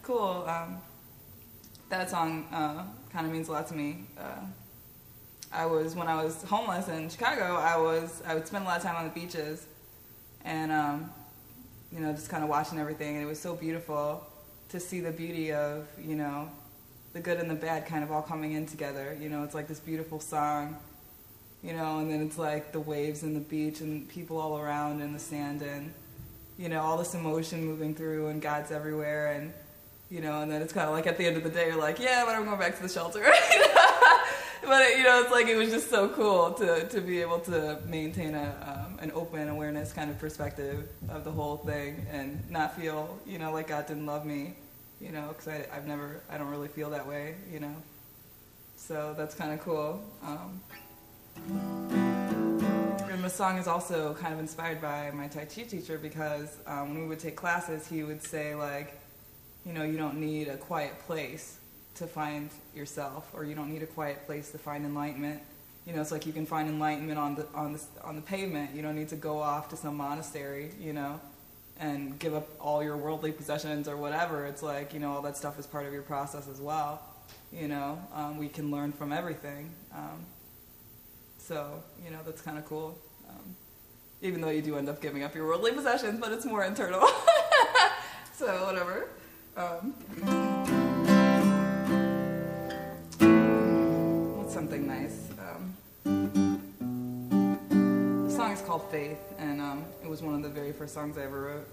Cool. That song kind of means a lot to me. When I was homeless in Chicago, I would spend a lot of time on the beaches, and you know, just kind of watching everything, and it was so beautiful to see the beauty of, you know, the good and the bad kind of all coming in together. You know, it's like this beautiful song, you know, and then it's like the waves and the beach and people all around and the sand and, you know, all this emotion moving through and God's everywhere, and, you know, and then it's kind of like at the end of the day you're like, yeah, but I'm going back to the shelter. But, you know, it's like it was just so cool to be able to maintain an open awareness kind of perspective of the whole thing and not feel, you know, like God didn't love me, you know, because I don't really feel that way, you know. So that's kind of cool. And the song is also kind of inspired by my Tai Chi teacher, because when we would take classes, he would say, like, you know, you don't need a quiet place to find yourself, or you don't need a quiet place to find enlightenment. You know, it's like you can find enlightenment on the pavement. You don't need to go off to some monastery, you know, and give up all your worldly possessions or whatever. It's like, you know, all that stuff is part of your process as well. You know, we can learn from everything. So, you know, that's kind of cool. Even though you do end up giving up your worldly possessions, but it's more internal. So, whatever. What's something nice? The song is called Faith, and it was one of the very first songs I ever wrote.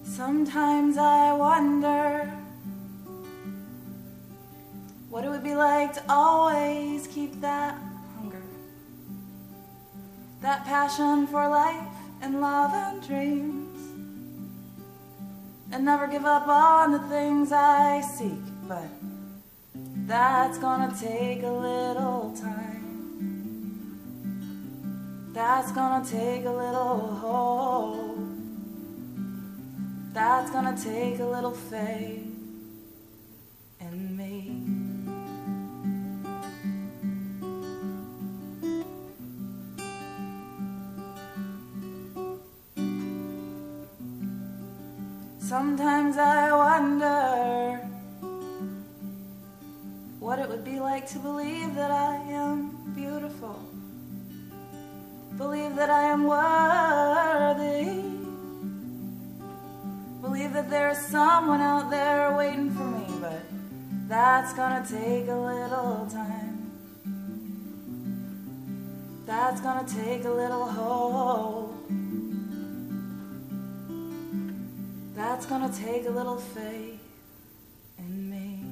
Sometimes I wonder what it would be like to always keep that hunger, that passion for life and love and dreams, and never give up on the things I seek. But that's gonna take a little time. That's gonna take a little hope. That's gonna take a little faith in me. Sometimes I wonder what it would be like to believe that I am beautiful, believe that I am worthy, believe that there's someone out there waiting for me. But that's gonna take a little time. That's gonna take a little hope. That's gonna take a little faith in me.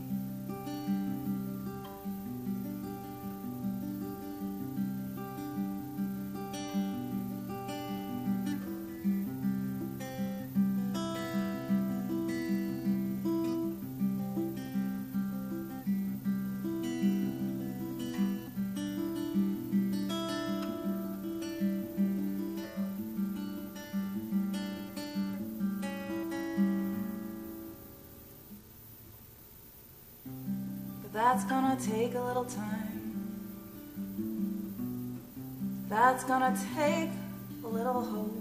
That's gonna take a little time. That's gonna take a little hope.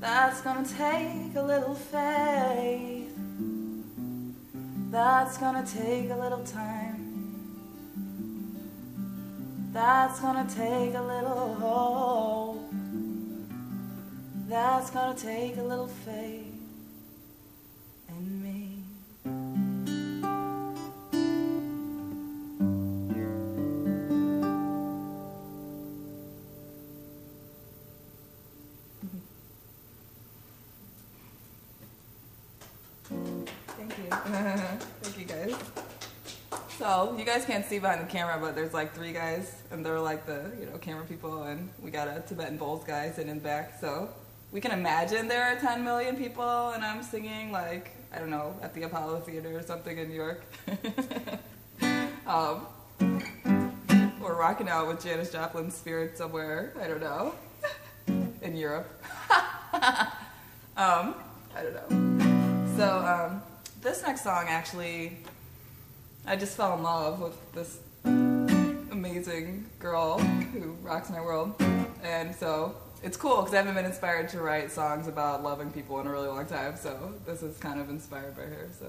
That's gonna take a little faith. That's gonna take a little time. That's gonna take a little hope. That's gonna take a little faith in me. Thank you. Thank you guys. So you guys can't see behind the camera, but there's like 3 guys, and they're like the, you know, camera people, and we got a Tibetan bowls guy sitting in the back. So we can imagine there are 10 million people, and I'm singing like, I don't know, at the Apollo Theater or something in New York. or rocking out with Janis Joplin's Spirit somewhere, I don't know, in Europe. I don't know. So this next song, actually, I just fell in love with this amazing girl who rocks my world. And so it's cool because I haven't been inspired to write songs about loving people in a really long time. So this is kind of inspired by her. So.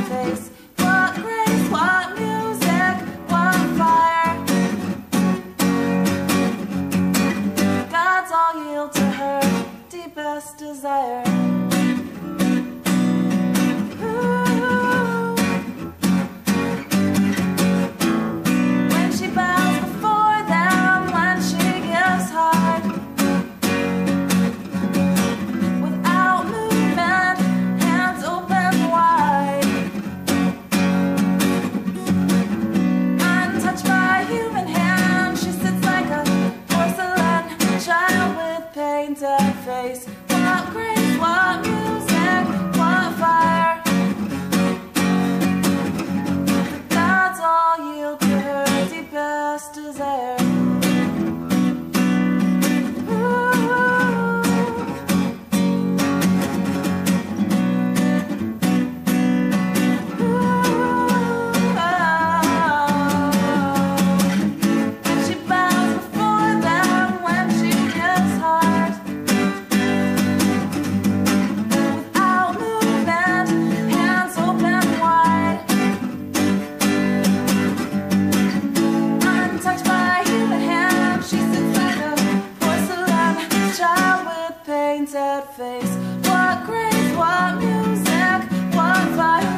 Face. What grace, what music, what fire. Gods all yield to her deepest desire. Ooh. When she bows before them, when she gives heart, without movement, hands open wide. Painted face. What grace, what music, what fire. The gods all yield to her deepest desire. Face. What grace, what music, what fire.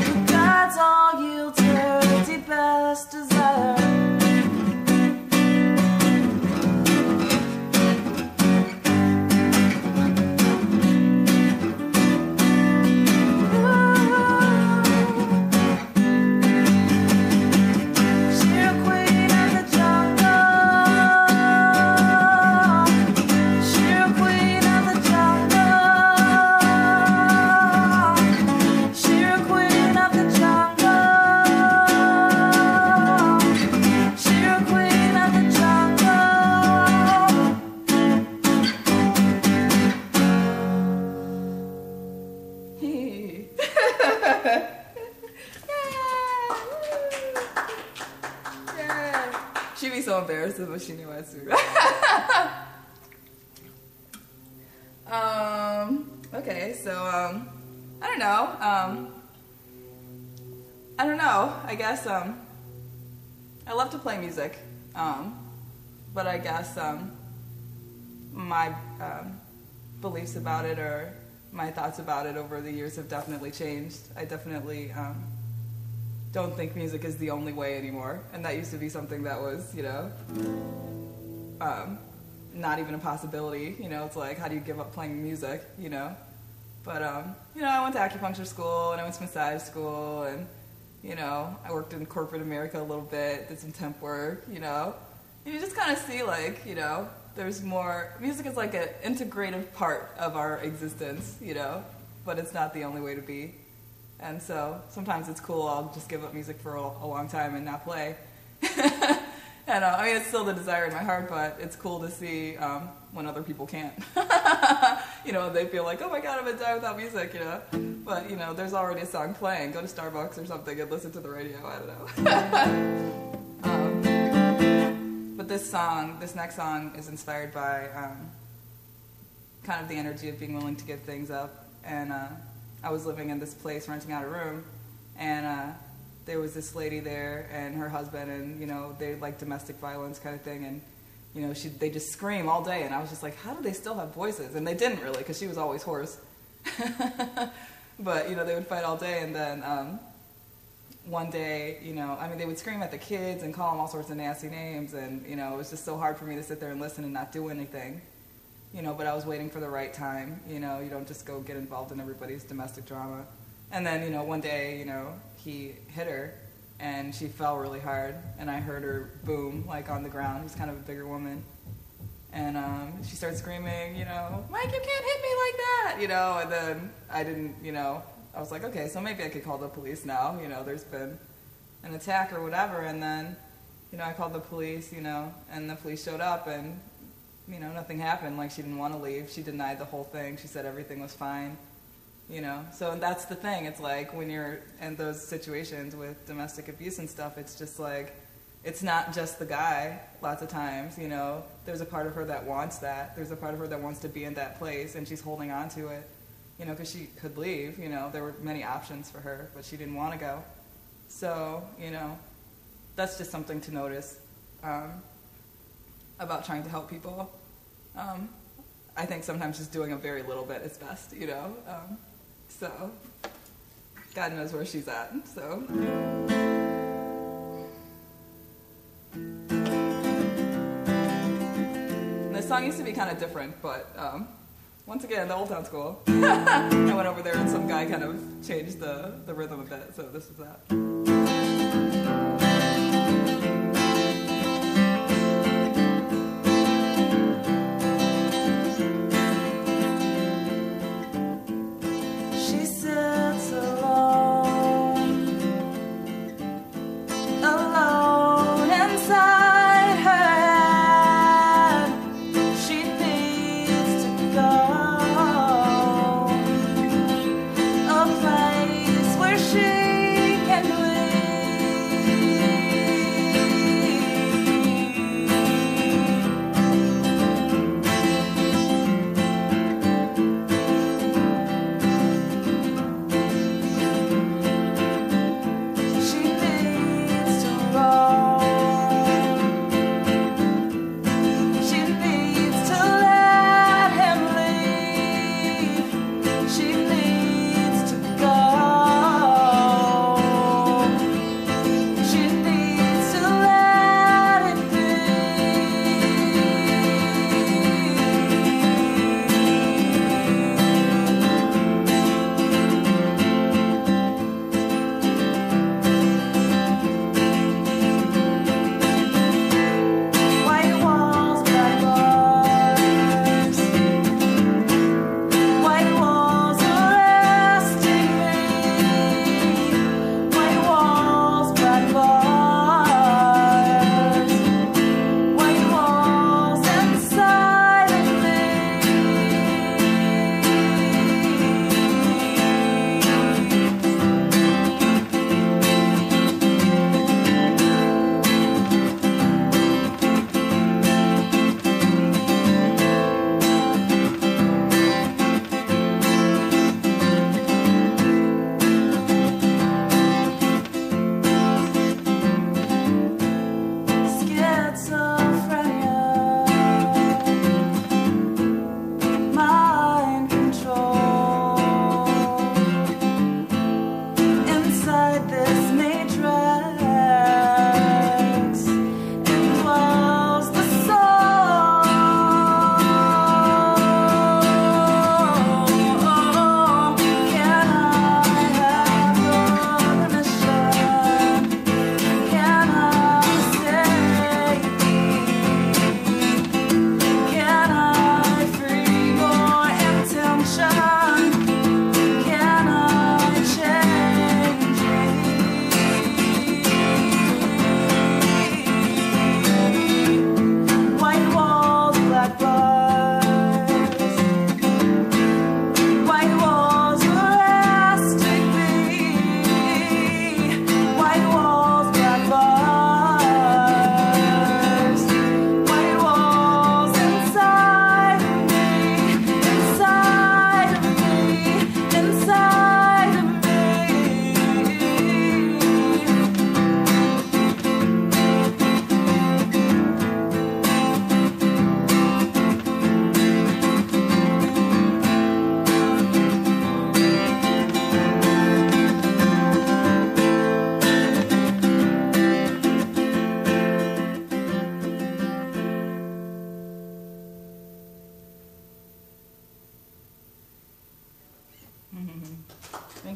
The gods all yield to her deepest desire. She'd be so embarrassed if she knew I sued. Okay, so, I don't know. I guess, I love to play music. But I guess, my, beliefs about it or my thoughts about it over the years have definitely changed. I definitely, don't think music is the only way anymore, and that used to be something that was, you know, not even a possibility. You know, it's like, how do you give up playing music, you know? But, you know, I went to acupuncture school, and I went to massage school, and, you know, I worked in corporate America a little bit, did some temp work, you know? And you just kind of see, like, you know, there's more, music is like an integrative part of our existence, you know? But it's not the only way to be. And so sometimes it's cool, I'll just give up music for a long time and not play. And I mean, it's still the desire in my heart, but it's cool to see when other people can't. You know, they feel like, oh my god, I'm gonna die without music, you know? But, you know, there's already a song playing. Go to Starbucks or something and listen to the radio, I don't know. But this next song is inspired by kind of the energy of being willing to give things up. And I was living in this place, renting out a room, and there was this lady there and her husband, and, you know, they like domestic violence kind of thing, and, you know, they just scream all day, and I was just like, how do they still have voices? And they didn't really, because she was always hoarse. But, you know, they would fight all day, and then one day, you know, I mean, they would scream at the kids and call them all sorts of nasty names, and, you know, it was just so hard for me to sit there and listen and not do anything, you know, but I was waiting for the right time, you know, you don't just go get involved in everybody's domestic drama. And then, you know, one day, you know, he hit her, and she fell really hard, and I heard her boom, like, on the ground. She's kind of a bigger woman. And she started screaming, you know, Mike, you can't hit me like that, you know, and then I didn't, you know, I was like, okay, so maybe I could call the police now, you know, there's been an attack or whatever, and then, you know, I called the police, you know, and the police showed up, and, you know, nothing happened, like, she didn't want to leave, she denied the whole thing, she said everything was fine, you know, so that's the thing, it's like, when you're in those situations with domestic abuse and stuff, it's just like, it's not just the guy, lots of times, you know, there's a part of her that wants that, there's a part of her that wants to be in that place, and she's holding on to it, you know, because she could leave, you know, there were many options for her, but she didn't want to go, so, you know, that's just something to notice about trying to help people. I think sometimes just doing a very little bit is best, you know, so, God knows where she's at, so. The song used to be kind of different, but once again, the Old Town School. I went over there and some guy kind of changed the rhythm a bit, so this is that. She sits alone, alone inside her head. She needs to go, a place where she can breathe.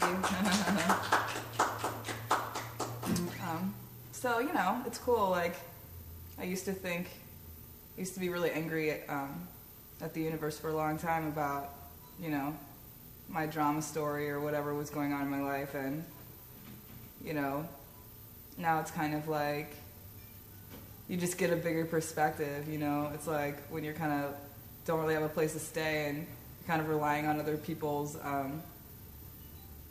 Thank you. So, you know, it's cool. Like, I used to be really angry at the universe for a long time about, you know, my drama story or whatever was going on in my life. And, you know, now it's kind of like you just get a bigger perspective, you know. It's like when you're kind of don't really have a place to stay and you're kind of relying on other people's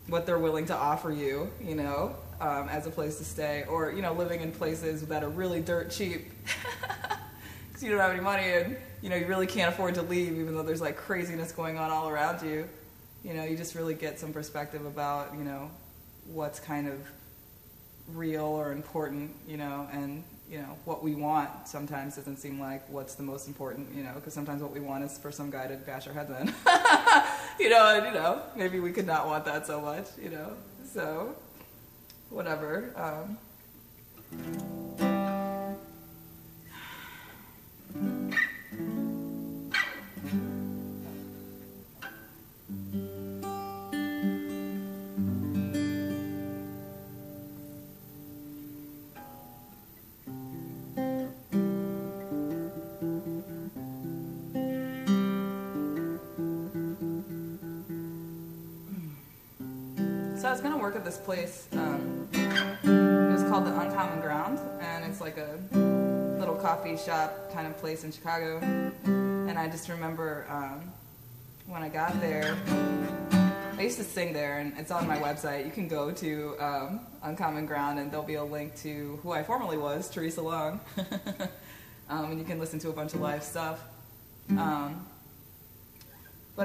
what they're willing to offer you, you know, as a place to stay, or, you know, living in places that are really dirt cheap because you don't have any money and, you know, you really can't afford to leave even though there's like craziness going on all around you. You know, you just really get some perspective about, you know, what's kind of real or important, you know, and, you know, what we want sometimes doesn't seem like what's the most important, you know, because sometimes what we want is for some guy to bash our heads in. You know, and, you know, maybe we could not want that so much, you know, so, whatever. So I was going to work at this place, it was called the Uncommon Ground, and it's like a little coffee shop kind of place in Chicago, and I just remember when I got there, I used to sing there, and it's on my website. You can go to Uncommon Ground, and there'll be a link to who I formerly was, Teresa Long, and you can listen to a bunch of live stuff. But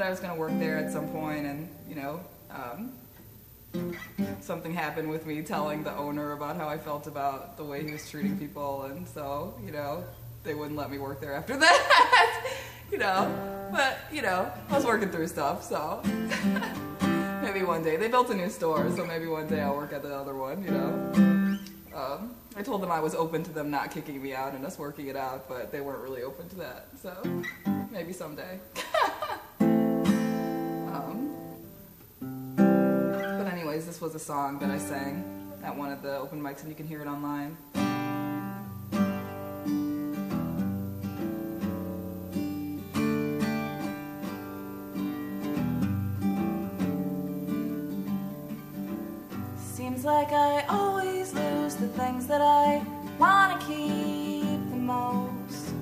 I was going to work there at some point, and, you know, something happened with me telling the owner about how I felt about the way he was treating people, and so, you know, they wouldn't let me work there after that. You know, but, you know, I was working through stuff, so maybe one day. They built a new store, so maybe one day I'll work at the other one, you know. I told them I was open to them not kicking me out and us working it out, but they weren't really open to that, so maybe someday. But anyways, this was a song that I sang at one of the open mics, and you can hear it online. Seems like I always lose the things that I want to keep the most.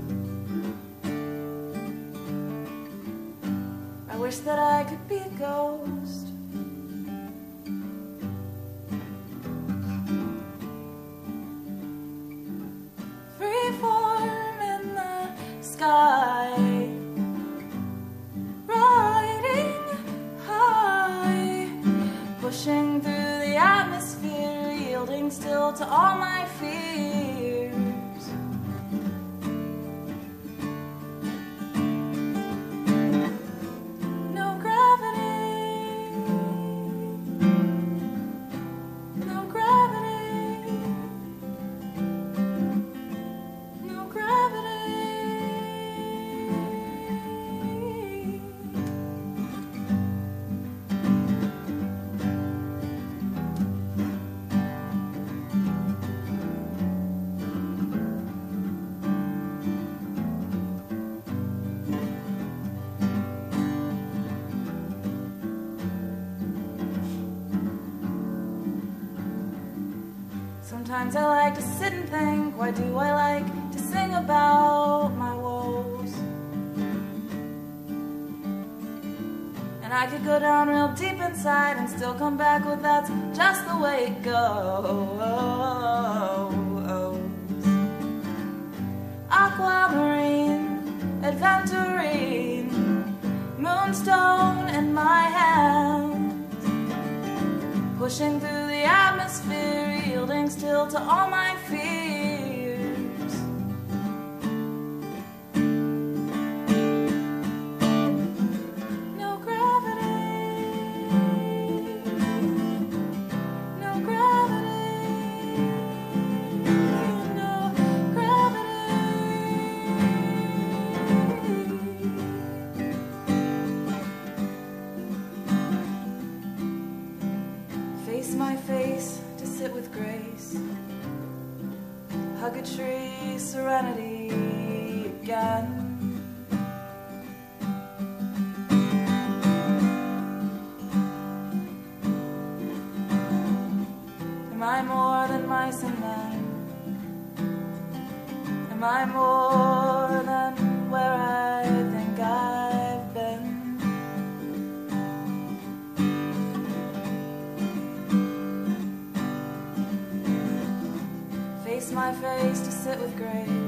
I wish that I could be a ghost. Freeform in the sky, riding high, pushing through the atmosphere, yielding still to all my fears. No gravity, no gravity, no gravity. Sometimes I like to sit and think, why do I like to sing about my woes? And I could go down real deep inside and still come back with that's just the way it goes. Aquamarine, adventurine, moonstone in my hands, pushing through the atmosphere, yielding still to all my fears. No gravity, no gravity, no gravity. sit with grace. Hug a tree, serenity again. Am I more than mice and men? Am I more than where I think I've been? Face my face to sit with grace.